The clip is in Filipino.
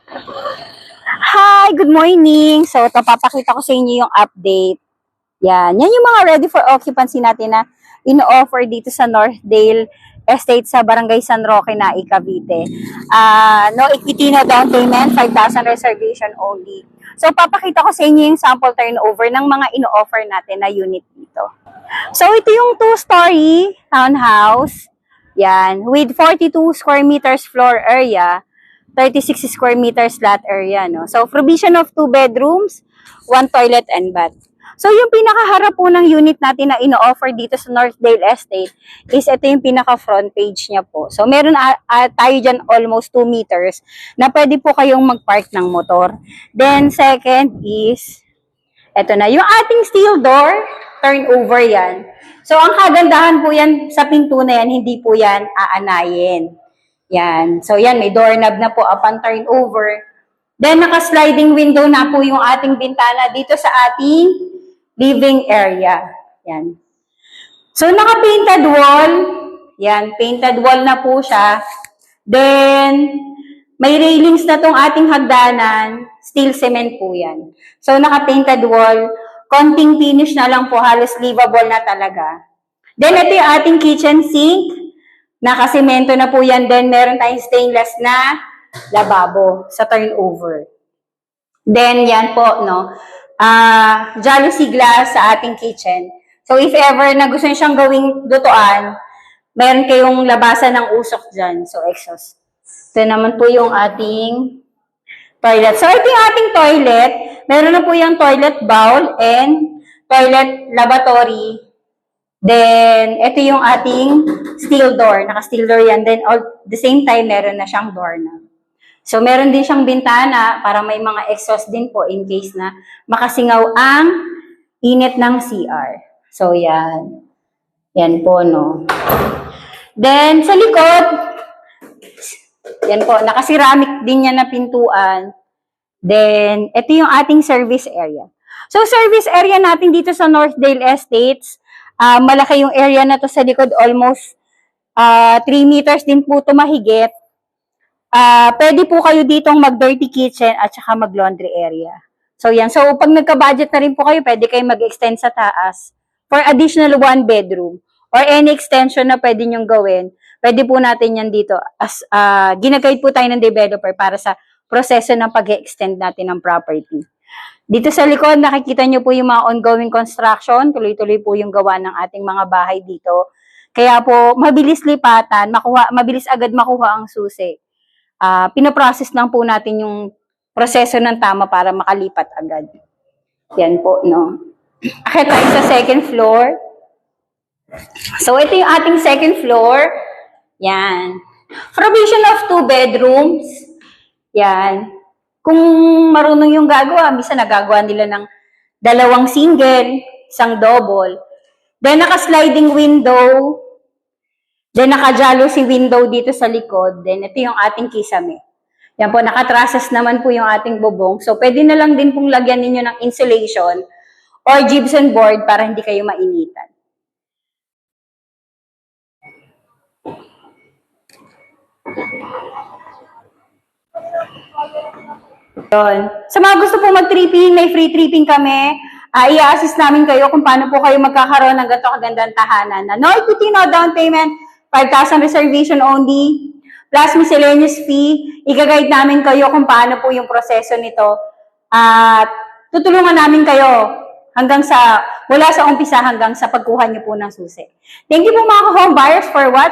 Hi, good morning. So, ito papakita ko sa inyo yung update. Yan yung mga ready for occupancy natin na ino-offer dito sa Northdale Estate sa Barangay San Roque na Cavite. No equity, no down payment, 5,000 reservation only. So, papakita ko sa inyo yung sample turnover ng mga ino-offer natin na unit dito. So, ito yung 2-story townhouse. Yan, with 42 square meters floor area, 36 square meters lot area, no? So, provision of 2 bedrooms, 1 toilet and bath. So, yung pinakaharap po ng unit natin na ino-offer dito sa Northdale Estate is ito yung pinaka-front page niya po. So, meron tayo dyan almost 2 meters na pwede po kayong mag-park ng motor. Then, second is, ito na, yung ating steel door, turnover yan. So, ang kagandahan po yan sa pinto na yan, hindi po yan aanayin. Yan. So, yan, may doorknob na po upon turnover. Then, naka-sliding window na po yung ating bintana dito sa ating living area. Yan. So, naka-painted wall. Yan, painted wall na po siya. Then, may railings na tong ating hagdanan. Steel cement po yan. So, naka-painted wall. Konting finish na lang po, halos livable na talaga. Then, ito yung ating kitchen sink. Nakasemento na po yan. Then, meron tayong stainless na lababo sa turnover. Then, yan po, no? Jalousie glass sa ating kitchen. So, if ever na gusto nyo siyang gawing lutuan, meron kayong labasan ng usok dyan. So, exhaust. Ito naman po yung ating toilet. So, ito yung ating toilet. Meron na po yung toilet bowl and toilet lavatory. Then, ito yung ating steel door. Naka-steel door yan. Then, at the same time, meron na siyang doorknob. So, meron din siyang bintana para may mga exhaust din po in case na makasingaw ang init ng CR. So, yan. Yan po, no. Then, sa likod, yan po, naka-ceramic din yan na pintuan. Then, ito yung ating service area. So, service area natin dito sa Northdale Estates, malaki yung area na to sa likod, almost 3 meters din po ito mahigit. Pwede po kayo ditong mag-dirty kitchen at saka mag-laundry area. So yan. So pag nagka-budget na rin po kayo, pwede kayo mag-extend sa taas for additional 1 bedroom or any extension na pwede nyong gawin. Pwede po natin yan dito. As ginaguide po tayo ng developer para sa proseso ng pag-extend natin ng property. Dito sa likod, nakikita nyo po yung mga ongoing construction. Tuloy-tuloy po yung gawa ng ating mga bahay dito. Kaya po, mabilis lipatan, mabilis agad makuha ang susi. Pinaprocess lang po natin yung proseso ng tama para makalipat agad. Yan po, no? Akit tayo sa second floor. So, ito yung ating second floor. Yan. Provision of 2 bedrooms. Yan. Kung marunong yung gagawa, minsan nagagawa nila ng 2 single, 1 double. Then, naka-sliding window. Then, naka-jalousie window dito sa likod. Then, ito yung ating kisame. Yan po, naka-trusses naman po yung ating bubong. So, pwede na lang din pong lagyan ninyo ng insulation or gypsum board para hindi kayo mainitan. Yun. Sa mga gusto po mag-tripping, may free tripping kami. I-assist namin kayo kung paano po kayo magkakaroon ng ganito kagandang tahanan na no equity, no down payment, 5,000 reservation only, plus miscellaneous fee. I-guide namin kayo kung paano po yung proseso nito. At tutulungan namin kayo hanggang sa, mula sa umpisa hanggang sa pagkuha niyo po ng susi. Thank you po mga home buyers for watching.